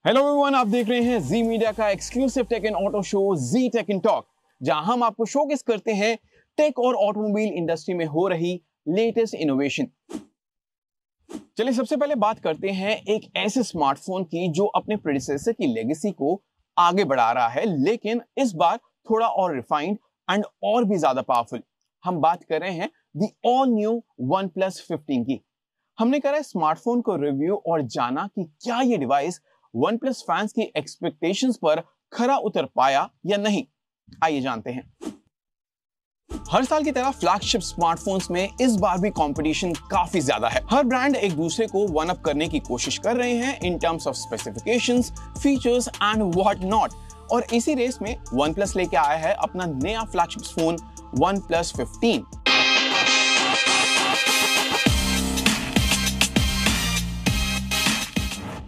Hello everyone, आप देख रहे हैं जी मीडिया का exclusive tech and auto show Zee tech in talk, जहां हम आपको शोकेस करते हैं टेक और ऑटोमोबाइल इंडस्ट्री में हो रही लेटेस्ट इनोवेशन। चलिए सबसे पहले बात करते हैं एक ऐसे स्मार्टफोन की जो अपने प्रेडिसेसर की लेगेसी को आगे बढ़ा रहा है, लेकिन इस बार थोड़ा और रिफाइंड एंड और भी ज्यादा पावरफुल। हम बात कर रहे हैं दी ऑल न्यू OnePlus 15 की। हमने करा स्मार्टफोन को रिव्यू और जाना कि क्या ये डिवाइस OnePlus फैंस की एक्सपेक्टेशंस पर खरा उतर पाया या नहीं। आइए जानते हैं। हर साल की तरह फ्लैगशिप स्मार्टफोन्स में इस बार भी कंपटीशन काफी ज्यादा है। हर ब्रांड एक दूसरे को वन अप करने की कोशिश कर रहे हैं in terms of specifications, features and what not. और इसी रेस में OnePlus लेके आया है अपना नया फ्लैगशिप फोन OnePlus 15।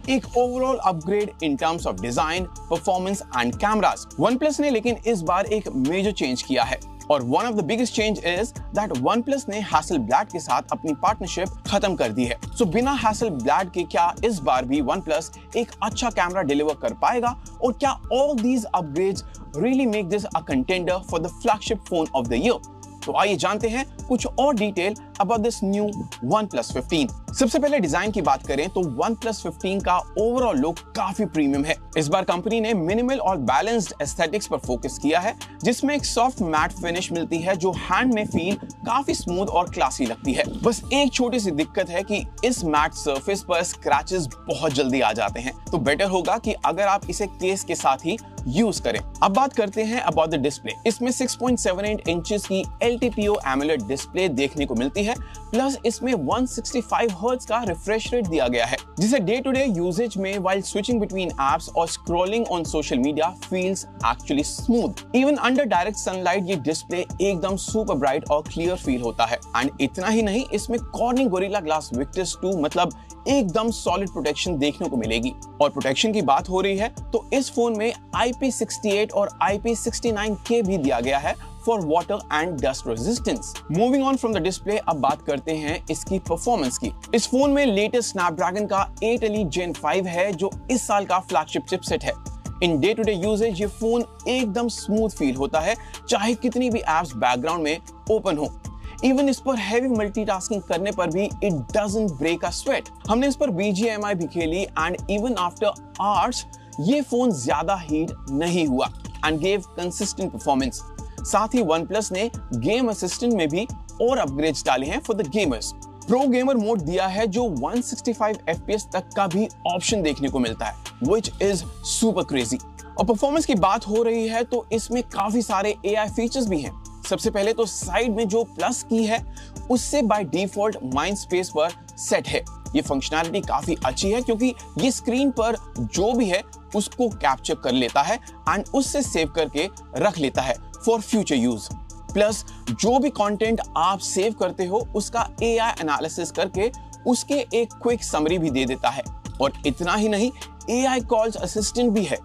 एक overall upgrade in terms of design, performance and cameras. OnePlus ने लेकिन इस बार एक मेजर चेंज किया है और one of the biggest change is that OnePlus ने हैसलब्लैड के साथ अपनी पार्टनरशिप खत्म कर दी है। सो बिना हैसलब्लैड के क्या इस बार भी OnePlus एक अच्छा कैमरा डिलीवर कर पाएगा और क्या all these upgrades really make this a contender for the flagship phone of the year? तो आइए जानते हैं कुछ और detail about this new OnePlus 15। सबसे पहले डिजाइन की बात करें तो OnePlus 15 का ओवरऑल लुक काफी प्रीमियम है। इस बार कंपनी ने मिनिमल और बैलेंस्ड एस्थेटिक्स पर फोकस किया है, जिसमें एक सॉफ्ट मैट फिनिश मिलती है जो हैंड में फील काफी स्मूथ और क्लासी लगती है। बस एक छोटी सी दिक्कत है कि इस मैट सरफेस पर स्क्रैचेस बहुत जल्दी आ जाते हैं, तो बेटर होगा कि अगर आप इसे केस के साथ ही यूज करें। अब बात करते हैं अबाउट द डिस्प्ले। इसमें 6.78 इंचेस की LTPO AMOLED डिस्प्ले देखने को मिलती है, प्लस इसमें 165 हर्ट्ज का रिफ्रेश रेट दिया गया है, जिसे डे टू डे यूजेज में व्हाइल स्विचिंग बिटवीन एप्स और scrolling on social media feels actually smooth. Even under direct sunlight ये डिस्प्ले एकदम सुपर ब्राइट और क्लियर फील होता है। एंड इतना ही नहीं, इसमें कॉर्निंग गोरिल्ला ग्लास विक्टस 2 मतलब एकदम सॉलिड प्रोटेक्शन देखने को मिलेगी। और प्रोटेक्शन की बात हो रही है तो इस फोन में IP68 और IP69K भी दिया गया है for water and dust resistance. Moving on from the display, अब बात करते हैं इसकी परफॉर्मेंस की। इस फोन में लेटेस्ट स्नैपड्रैगन का 8 Elite Gen 5 है, जो इस साल का फ्लैगशिप चिपसेट है। In day to day usages ये फोन एकदम स्मूथ फील होता है, चाहे कितनी भी एप्स बैकग्राउंड में ओपन हो। इवन इस पर हैवी मल्टीटास्किंग करने पर भी it doesn't break a sweat. हमने इस पर BGMI भी खेली एंड इवन आफ्टर आवर्स ये फोन ज्यादा हीट नहीं हुआ एंड गेव कंसिस्टेंट परफॉर्मेंस। साथ ही OnePlus ने गेम असिस्टेंट में भी और अपग्रेड्स डाले हैं for the gamers. Pro gamer mode दिया है जो 165 FPS तक का भी ऑप्शन देखने को मिलता है, व्हिच इज सुपर क्रेजी। और परफॉर्मेंस की बात हो रही है तो इसमें काफी सारे AI फीचर्स भी हैं। सबसे पहले तो साइड में जो प्लस की है उससे बाय डिफॉल्ट माइंड स्पेस पर सेट है। ये फंक्शनैलिटी काफी अच्छी है क्योंकि ये स्क्रीन पर जो भी है उसको कैप्चर कर लेता है एंड उससे सेव करके रख लेता है फॉर फ्यूचर यूज। प्लस जो भी कंटेंट आप सेव करते हो उसका AI एनालिसिस करके उसके एक क्विक समरी भी दे देता है। और इतना ही नहीं, AI कॉल्स असिस्टेंट भी है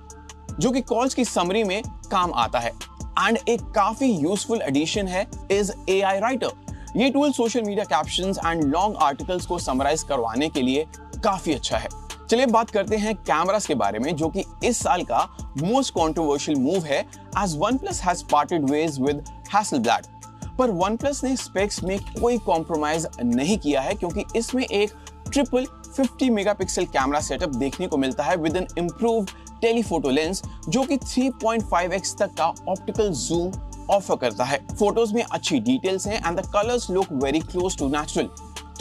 जो कि कॉल्स की समरी में काम आता है। एंड एक काफी यूजफुल एडिशन है इज AI राइटर। ये tool social media captions and long articles को समराइज करवाने के लिए काफी अच्छा है। चलिए बात करते हैं कैमरास के बारे में, जो कि इस साल का मोस्ट कंट्रोवर्शियल मूव है as OnePlus has parted ways with Hasselblad. पर OnePlus ने स्पेक्स में कोई कॉम्प्रोमाइज नहीं किया है, क्योंकि इसमें एक ट्रिपल 50 मेगापिक्सल कैमरा सेटअप देखने को मिलता है with N improved telephoto lens, जो कि 3.5x तक का ऑप्टिकल जूम ऑफर करता है। फोटोज में अच्छी डिटेल्स हैं and the colours look very close to natural.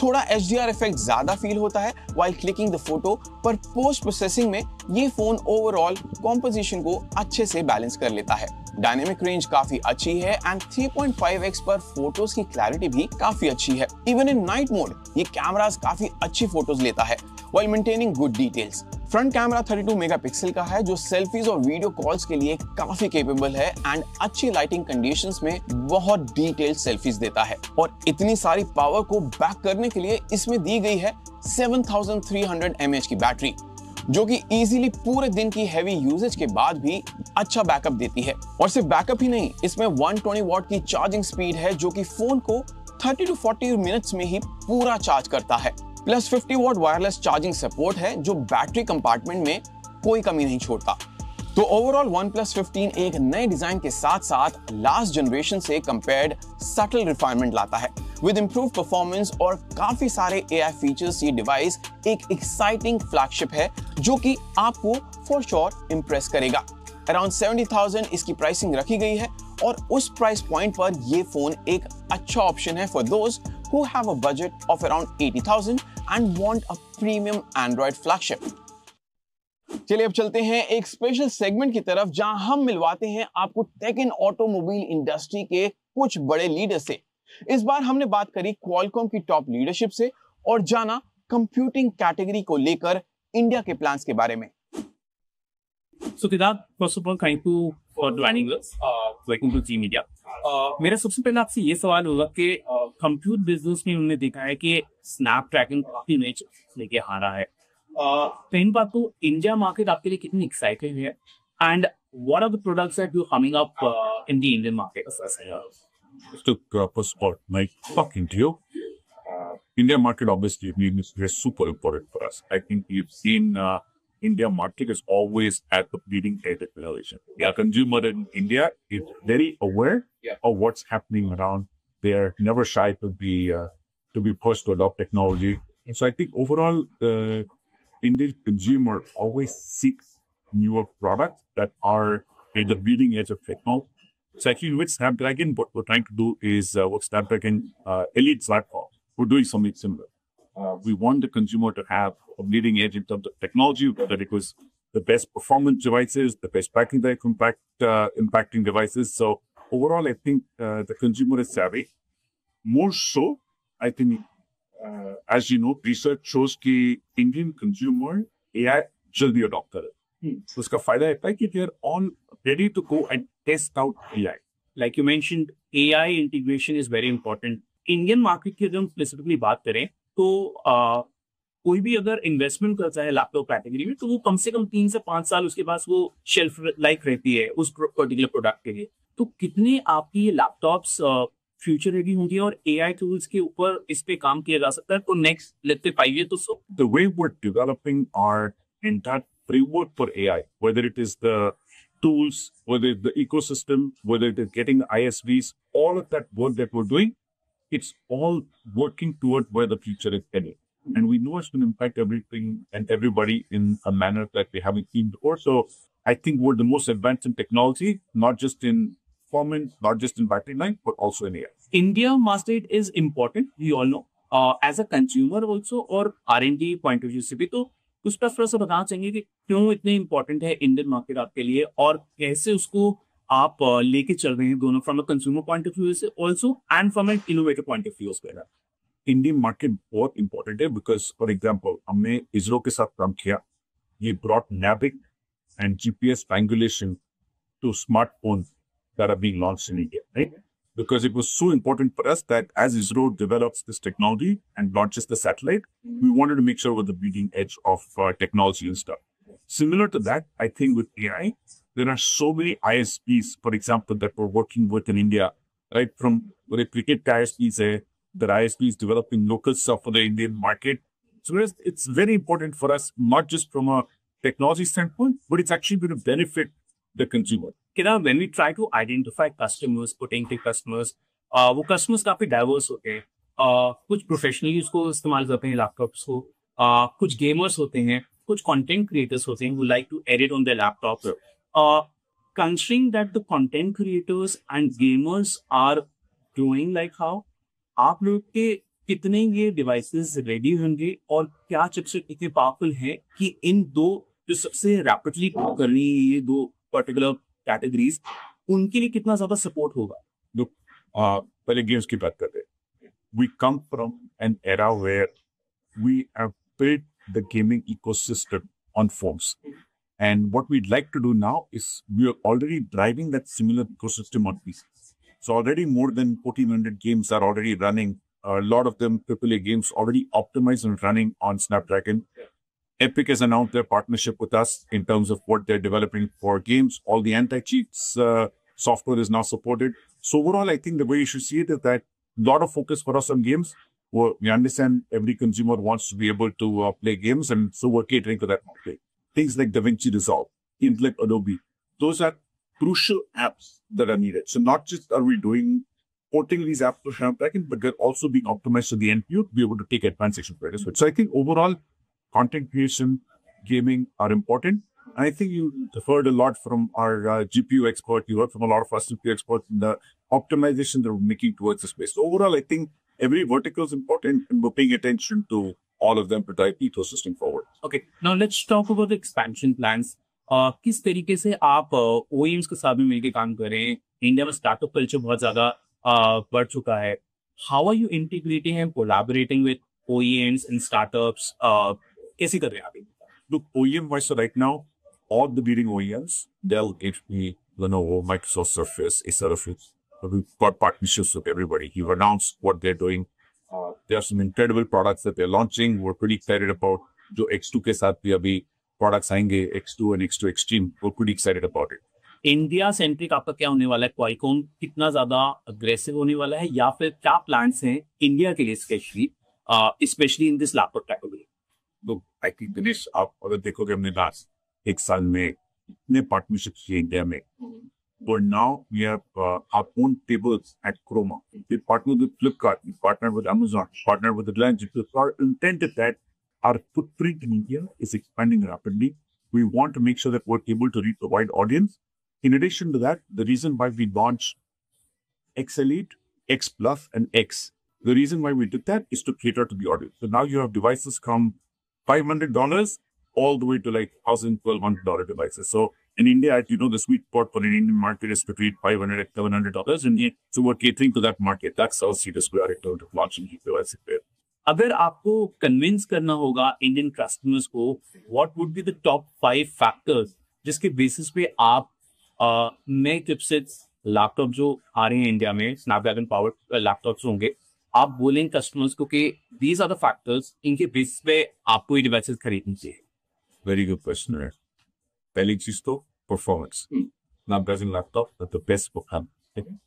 थोड़ा HDR इफेक्ट ज्यादा फील होता है व्हाइल क्लिकिंग द फोटो, पर पोस्ट प्रोसेसिंग में ये फोन ओवरऑल कॉम्पोजिशन को अच्छे से बैलेंस कर लेता है। डायनेमिक रेंज काफी अच्छी है एंड 3.5x पर फोटोज की क्लैरिटी भी काफी अच्छी है। इवन इन नाइट मोड ये कैमरास काफी अच्छी फोटोज लेता है while maintaining good details. Front camera 32 megapixel का है, जो सेल्फीज और वीडियो कॉल्स के लिए काफी केपेबल है एंड अच्छी लाइटिंग कंडीशंस में बहुत डिटेल्ड सेल्फीज देता है। और इतनी सारी पावर को बैक करने के लिए इसमें दी गई है 7300 mAh की बैटरी, जो कि इजीली पूरे दिन की हैवी यूजेज के बाद भी अच्छा बैकअप देती है। और सिर्फ बैकअप ही नहीं, इसमें 120 वॉट की चार्जिंग स्पीड है, जो कि फोन को 30 to 40 मिनट्स में ही पूरा चार्ज करता है। Plus 50 what wireless charging support है, जो बैटरी कंपार्टमेंट में कोई कमी नहीं छोड़ता। तो ओवरऑल OnePlus 15 एक नए डिजाइन के साथ साथ लास्ट जनरेशन से कंपेयर्ड सटल रिफाइनमेंट लाता है। विद इंप्रूव्ड परफॉर्मेंस और काफी सारे AI फीचर्स, ये डिवाइस एक एक्साइटिंग फ्लैगशिप है जो कि आपको फॉर श्योर इंप्रेस करेगा। अराउंड 70,000 इसकी प्राइसिंग रखी गई है और उस प्राइस पॉइंट पर ये फोन एक अच्छा ऑप्शन है for those who have a budget of around 80,000 and want a premium Android flagship. चलिए अब चलते हैं एक स्पेशल सेगमेंट की तरफ जहां हम मिलवाते हैं आपको टेक एंड ऑटोमोबाइल इंडस्ट्री के कुछ बड़े लीडर से। इस बार हमने बात करी क्वालकॉम की टॉप लीडरशिप से और जाना कंप्यूटिंग कैटेगरी को लेकर इंडिया के प्लान्स के बारे में। So Siddharth, first of all, thank you for joining us, welcome to G Media. मेरा सबसे पहले आपसे ये सवाल होगा कि कंप्यूट बिजनेस में उन्होंने देखा है कि स्नैपड्रैगन काफी नए लेके आ रहा है। पहली बात तो इंडिया मार्केट आपके लिए कितनी एक्साइटेड है and what are the products that you coming up in the Indian market? First of all, Mike, talking to you. India market obviously is super important for us. I think we've seen India market is always at the bleeding edge of innovation. The consumer in India is very aware of what's happening around. They are never shy to be pushed to adopt technology. So I think overall, the Indian consumer always seeks newer products that are at the bleeding edge of technology. So actually with Snapdragon, what we're trying to do is with Snapdragon Elite platform, we're doing something similar. We want the consumer to have a leading edge in terms of technology, whether it was the best performance devices, the best battery life impacting devices. So overall, I think the consumer is savvy. More so, I think, as you know, research shows that Indian consumer AI jaldi adopt kar rahe. So uska fayda hai ki they are all ready to go and test out AI. Like you mentioned, AI integration is very important. Indian market की अगर हम specifically बात करें तो कोई भी अगर investment करता है लैपटॉप कैटेगरी में तो वो कम से कम 3 से 5 साल उसके पास वो शेल्फ लाइफ रहती है उस पर्टिकुलर प्रोडक्ट के लिए। तो कितने आपकी ये लैपटॉप्स फ्यूचर रेडी होंगे और एआई टूल्स के ऊपर इस पे काम किया जा सकता है तो next let's say 5 years or so? The way we're developing our entire framework for AI, whether it is the tools, whether it's the ecosystem, whether it is getting the ISVs, all of that work that we're doing, it's all working toward where the future is headed. And we know it's going to impact everything and everybody in a manner that we haven't seen before. So I think we're the most advanced in technology, not just in performance, not just in battery life, but also in AI. India market is important, we all know. As a consumer also और R&D point of view से भी तो उस पर थोड़ा सा बताना चाहेंगे कि क्यों इतने इम्पोर्टेंट है इंडियन मार्केट आपके लिए और कैसे उसको आप लेके चल रहे हैं दोनों from a consumer point of view से also and from an innovator point of view से। इंडियन मार्केट बहुत इंपॉर्टेंट है बिकॉज फॉर एग्जाम्पल हमने इसरो के साथ काम किया, ये brought NAVIC and GPS triangulation to smartphones that are being launched in India, right? Because it was so important for us that as ISRO develops this technology and launches the satellite, we wanted to make sure we're the bleeding edge of technology and stuff. Similar to that, I think with AI, there are so many ISPs, for example, that we're working with in India, right? From where cricket ISPs, that ISPs developing local stuff for the Indian market. So it's very important for us, not just from a technology standpoint, but it's actually going to benefit the consumer. Kiran, when we try to identify customers, potential customers, वो customers काफी diverse होते हैं. कुछ professionally उसको इस्तेमाल करते हैं laptops को, कुछ gamers होते हैं, कुछ content creators होते हैं who like to edit on their laptops. Considering that the content creators and gamers are growing like how, आप लोग के कितने ये डिवाइसेस रेडी होंगे और क्या चिपसेट इतने पावरफुल हैं कि इन दो जो सबसे रैपिडली ग्रो कर रही है ये दो पर्टिकुलर कैटेगरीज उनके लिए कितना ज्यादा सपोर्ट होगा? Look, पहले गेम्स की बात करते हैं. We come from an era where we have built the gaming ecosystem on phones. And what we'd like to do now is we are already driving that similar ecosystem on PC. So already more than 1,400 games are already running. A lot of them AAA games already optimized and running on Snapdragon. Epic has announced their partnership with us in terms of what they're developing for games. All the anti-cheats software is now supported. So overall, I think the way you should see it is that a lot of focus for us on games. We understand every consumer wants to be able to play games, and so we're catering to that market. things like DaVinci Resolve, things like Adobe. Those are crucial apps that are needed. So not just are we porting these apps to Snapdragon, but they're also being optimized so the NPU to be able to take advantage of it. So I think overall, content creation, gaming are important. And I think you heard a lot from our GPU expert. You heard from a lot of our CPU experts in the optimization that we're making towards the space. So overall, I think every vertical is important and we're paying attention to all of them to drive the ecosystem forward. Okay, now let's talk about the expansion plans. किस तरीके से आप OEMs के साथ में मिलकर काम कर रहे हैं? इंडिया में स्टार्टअप कल्चर बहुत ज्यादा बढ़ चुका है. How are you integrating and collaborating with OEMs and startups? कैसे कर रहे हैं आप? Look, OEM-wise, so right now, all the leading OEMs, Dell, HP, Lenovo, Microsoft Surface, Acer, we've got partnerships with everybody. You've announced what they're doing. There are some incredible products that they're launching. We're pretty excited about जो X2 के साथ भी अभी products आएंगे, X2 and X2 Extreme. We're pretty excited about it. India centric आपका क्या होने वाला है? क्वालकॉम कितना ज्यादा अग्रेसिव होने वाला है या फिर क्या प्लान्स हैं इंडिया के लिए specially in this laptop category? Look, I think Dinesh, आप अगर देखोगे हमने लास्ट एक साल में इतने पार्टनरशिप्स किए इंडिया में. But now we have our own tables at Chroma. We partnered with Flipkart, we partnered with Amazon, partnered with Reliance. Our intent is that our footprint in India is expanding rapidly. We want to make sure that we're able to reach a wide audience. In addition to that, the reason why we launched X Elite, X Plus, and X, the reason why we did that is to cater to the audience. So now you have devices from $500 all the way to like $1,000, $1,200 devices. So in India, you know, the sweet spot for an Indian market is between $500 and $700. And so we're catering to that market. That's our serious priority of launching devices there. अगर आपको convince करना होगा Indian customers को, what would be the top 5 factors जिसके basis पे आप नए chipsets laptop जो आ रहे हैं इंडिया में, स्नैपड्रैगन पावर्ड लैपटॉप्स होंगे, आप बोलें कस्टमर्स को कि दीज आर द फैक्टर्स, इनके बेसिस पे आपको ये डिवाइसेस खरीदनी चाहिए? वेरी गुड क्वेश्चन है. पहली चीज तो performance. Snapdragon laptop that the best performance.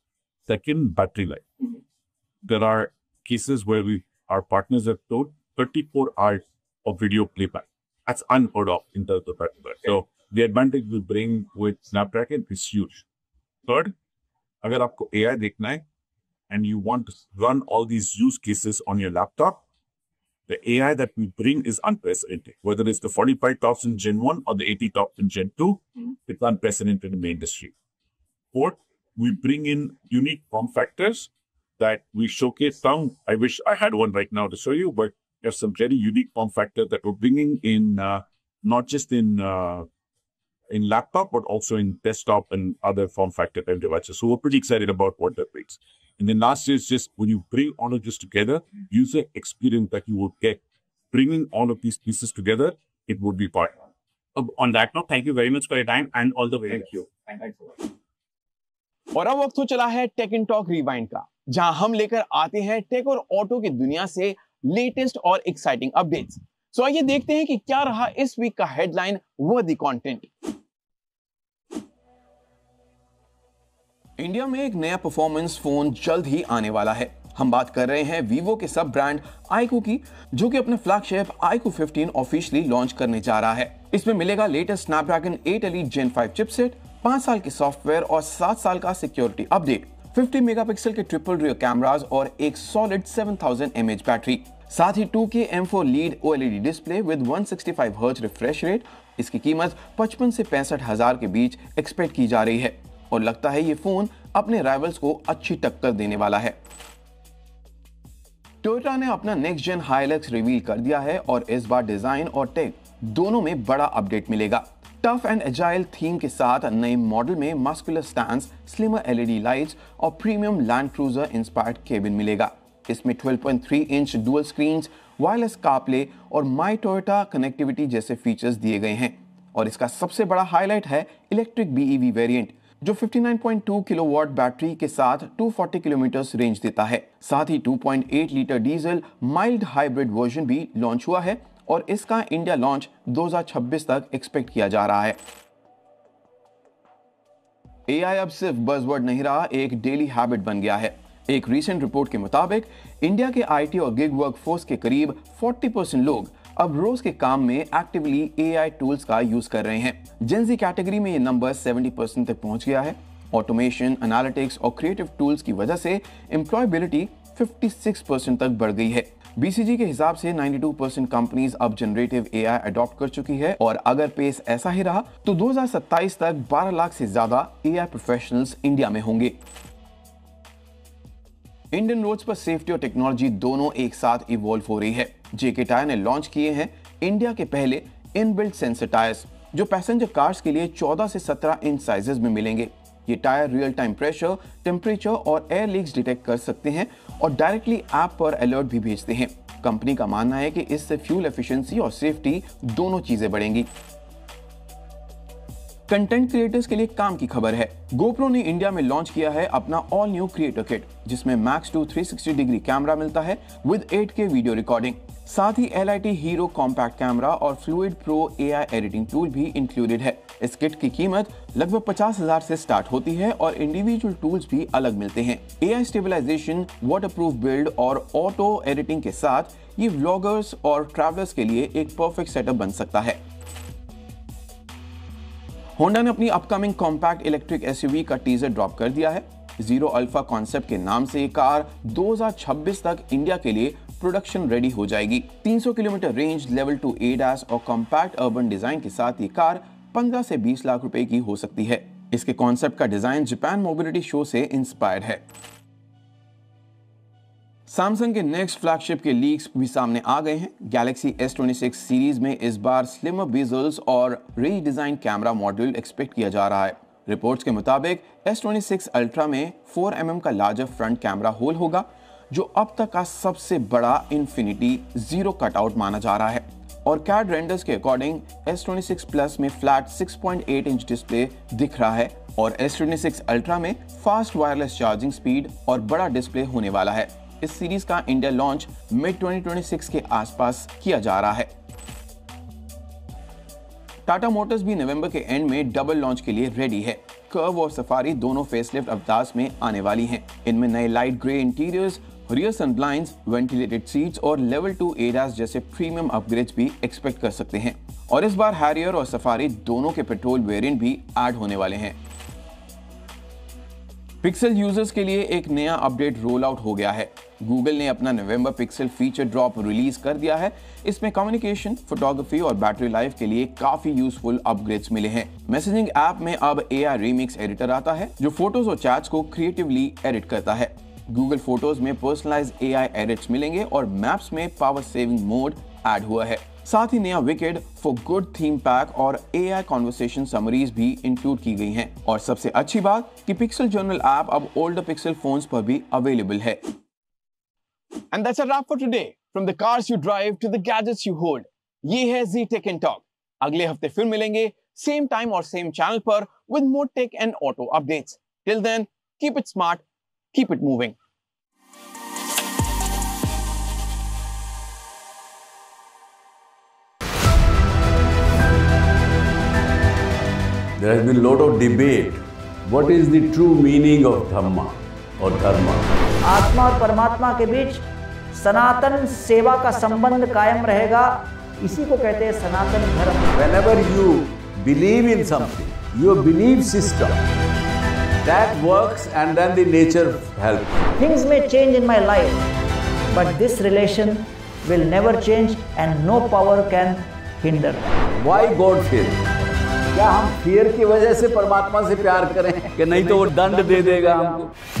Second, battery life. There are cases where our partners have told 34 hours of video playback. That's unheard of in terms of battery life. So the advantage we bring with Snapdragon is huge. Third, अगर आपको AI देखना है and you want to run all these use cases on your laptop, the AI that we bring is unprecedented. Whether it's the 45 TOPS in Gen 1 or the 80 TOPS in Gen 2, it's unprecedented in the industry. Fourth, we bring in unique form factors that we showcase some. I wish I had one right now to show you, but there's some very unique form factor that we're bringing in, not just in laptop, but also in desktop and other form factor type devices. So we're pretty excited about what that brings. And then last is just when you bring all of this together, user experience that you will get, bringing all of these pieces together, it would be part. On that note, thank you very much for your time and all the way. Thank you. और अब वक्त हो चला है take in talk rewind का, जहां हम लेकर आते हैं टेक और ऑटो की दुनिया से लेटेस्ट और एक्साइटिंग अपडेट्स. सो आइए देखते हैं कि क्या रहा इस वीक का हेडलाइन वर्दी कंटेंट. इंडिया में एक नया परफॉर्मेंस फोन जल्द ही आने वाला है. हम बात कर रहे हैं वीवो के सब ब्रांड आईक्यू की, जो कि अपने फ्लैगशिप आईक्यू 15 ऑफिशियली लॉन्च करने जा रहा है. इसमें मिलेगा लेटेस्ट स्नैपड्रैगन 8 एलीट जेन 5 चिपसेट, 5 साल के सॉफ्टवेयर और 7 साल का सिक्योरिटी अपडेट, 50 मेगापिक्सल के ट्रिपल रियर कैमरास और एक सॉलिड 7000 mAh बैटरी. साथ ही 2K M4 lead OLED display with 165 hertz refresh rate. इसकी कीमत 55 से 65 हजार के बीच एक्सपेक्ट की जा रही है और लगता है ये फोन अपने राइवल्स को अच्छी टक्कर देने वाला है. टोयोटा ने अपना नेक्स्ट जेन हाइलक्स रिवील कर दिया है और इस बार डिजाइन और टेक दोनों में बड़ा अपडेट मिलेगा. टफ एंड एजाइल थीम के साथ नए मॉडल में muscular stands, slimmer LED lights और premium Land Cruiser inspired cabin मिलेगा. इसमें 12.3 inch dual screens, wireless CarPlay और माई टोयोटा कनेक्टिविटी जैसे फीचर्स दिए गए हैं. और इसका सबसे बड़ा हाईलाइट है इलेक्ट्रिक BEV वेरिएंट, जो 59.2 किलोवाट बैटरी के साथ 240 किलोमीटर रेंज देता है. साथ ही 2.8 litre diesel mild hybrid version भी लॉन्च हुआ है और इसका इंडिया लॉन्च 2026 तक एक्सपेक्ट किया जा रहा है. AI अब सिर्फ बज़वर्ड नहीं रहा, एक डेली हैबिट बन गया है. एक रीसेंट रिपोर्ट के मुताबिक इंडिया के IT और गिग वर्कफोर्स के करीब 40% लोग अब रोज के काम में एक्टिवली AI टूल्स का यूज कर रहे हैं। जेन-ज़ी कैटेगरी में ये नंबर 70% तक पहुंच गया है। ऑटोमेशन, एनालिटिक्स और क्रिएटिव टूल्स की वजह से एम्प्लॉयबिलिटी 56% तक बढ़ गई है। BCG के हिसाब से 92% कंपनीज अब जनरेटिव AI अडॉप्ट कर चुकी है और अगर पेस ऐसा ही रहा तो 2027 तक 12 लाख से ज्यादा AI प्रोफेशनल्स इंडिया में होंगे। इंडियन रोड्स पर सेफ्टी और टेक्नोलॉजी दोनों एक साथ इवॉल्व हो रही है। JK टायर ने लॉन्च किए हैं इंडिया के पहले इनबिल्ट सेंसर टायर्स, जो पैसेंजर कार्स के लिए 14 से 17 इंच साइजेस में मिलेंगे। ये tyre real time pressure, temperature और एयर लीक्स डिटेक्ट कर सकते हैं और डायरेक्टली ऐप पर अलर्ट भी भेजते हैं। कंपनी का मानना है कि इससे फ्यूल एफिशिएंसी और सेफ्टी दोनों चीजें बढ़ेंगी। कंटेंट क्रिएटर्स के लिए काम की खबर है। GoPro ने इंडिया में लॉन्च किया है अपना ऑल न्यू क्रिएटर किट, जिसमें Max 2 360 डिग्री कैमरा मिलता है विद 8K वीडियो रिकॉर्डिंग। साथ ही LIT हीरो कॉम्पैक्ट कैमरा और Fluid Pro AI editing tool भी इंक्लूडेड है। इस किट की कीमत लगभग 50,000 से स्टार्ट होती है और इंडिविजुअल टूल्स भी अलग मिलते हैं। AI स्टेबलाइजेशन, वाटरप्रूफ बिल्ड और ऑटो एडिटिंग के साथ ये व्लॉगर्स और ट्रैवलर्स के लिए एक परफेक्ट सेटअप बन सकता है। होंडा ने अपनी अपकमिंग कॉम्पैक्ट इलेक्ट्रिक SUV का टीजर ड्रॉप कर दिया है। जीरो अल्फा कॉन्सेप्ट के नाम से ये कार 2026 तक इंडिया के लिए प्रोडक्शन रेडी हो जाएगी। 300 किलोमीटर रेंज, लेवल 2 ADAS और कॉम्पैक्ट अर्बन डिजाइन के साथ ये कार 15 से 20 लाख रुपए की हो सकती है। इसके कॉन्सेप्ट का डिजाइन जापान मोबिलिटी शो से इंस्पायर्ड है। सैमसंग के नेक्स्ट फ्लैगशिप के लीक्स भी सामने आ गए हैं। गैलेक्सी S26 सीरीज में इस बार स्लिमर बेजल्स और रीडिजाइन कैमरा मॉड्यूल एक्सपेक्ट किया जा रहा है। रिपोर्ट्स के मुताबिक S26 अल्ट्रा में 4mm का लार्जर फ्रंट कैमरा होल होगा, जो अब तक का सबसे बड़ा इन्फिनिटी जीरो कटआउट माना जा रहा है। और कैड रेंडर्स के अकॉर्डिंग S26 प्लस में फ्लैट 6.8 इंच डिस्प्ले दिख रहा है और S26 अल्ट्रा में फास्ट वायरलेस चार्जिंग स्पीड और बड़ा डिस्प्ले होने वाला है। इस सीरीज का इंडिया लॉन्च मिड 2026 के आसपास किया जा रहा है। टाटा मोटर्स भी नवंबर के एंड में डबल लॉन्च के लिए रेडी है। कर्व और सफारी दोनों फेसलिफ्ट अवतार्स में आने वाली हैं। इनमें नए लाइट ग्रे इंटीरियर्स, रियर सन ब्लाइंड्स, वेंटिलेटेड सीट्स और लेवल 2 ADAS जैसे प्रीमियम अपग्रेड्स भी एक्सपेक्ट कर सकते हैं। और इस बार हैरियर और सफारी दोनों के पेट्रोल वेरिएंट भी ऐड होने वाले हैं। पिक्सल यूजर्स के लिए एक नया अपडेट रोल आउट हो गया है। गूगल ने अपना नवंबर पिक्सल फीचर ड्रॉप रिलीज कर दिया है। इसमें कम्युनिकेशन, फोटोग्राफी और बैटरी लाइफ के लिए काफी यूजफुल अपग्रेड्स मिले हैं। मैसेजिंग ऐप में अब AI रीमिक्स एडिटर आता है, जो फोटोज और चैट्स को क्रिएटिवली एडिट करता है। गूगल फोटोज में पर्सनलाइज्ड AI एडिट्स मिलेंगे और मैप्स में पावर सेविंग मोड ऐड हुआ है। साथ ही नया wicked for good theme pack और AI कॉन्वर्सेशन समरीज भी इंक्लूड की गई हैं। और सबसे अच्छी बात कि पिक्सल जर्नल ऐप अब ओल्डर पिक्सल फोन्स पर भी अवेलेबल है। And that's a wrap for today. From the cars you drive to the gadgets you hold. ये है Z Tech and Talk. अगले हफ्ते फिर मिलेंगे सेम टाइम और सेम चैनल पर with more tech and auto updates. Till then, keep it smart, keep it moving. There has been a lot of debate. What is the true meaning of Dhamma or Dharma? आत्मा और परमात्मा के बीच सनातन सेवा का संबंध कायम रहेगा, इसी को कहते हैं सनातन धर्म। Whenever you believe in something, your belief system that works and then the nature helps. Things may change in my life, but this relation will never change and no power can hinder. Why God fear? क्या हम fear की वजह से परमात्मा से प्यार करें कि नहीं तो वो दंड दे देगा हमको?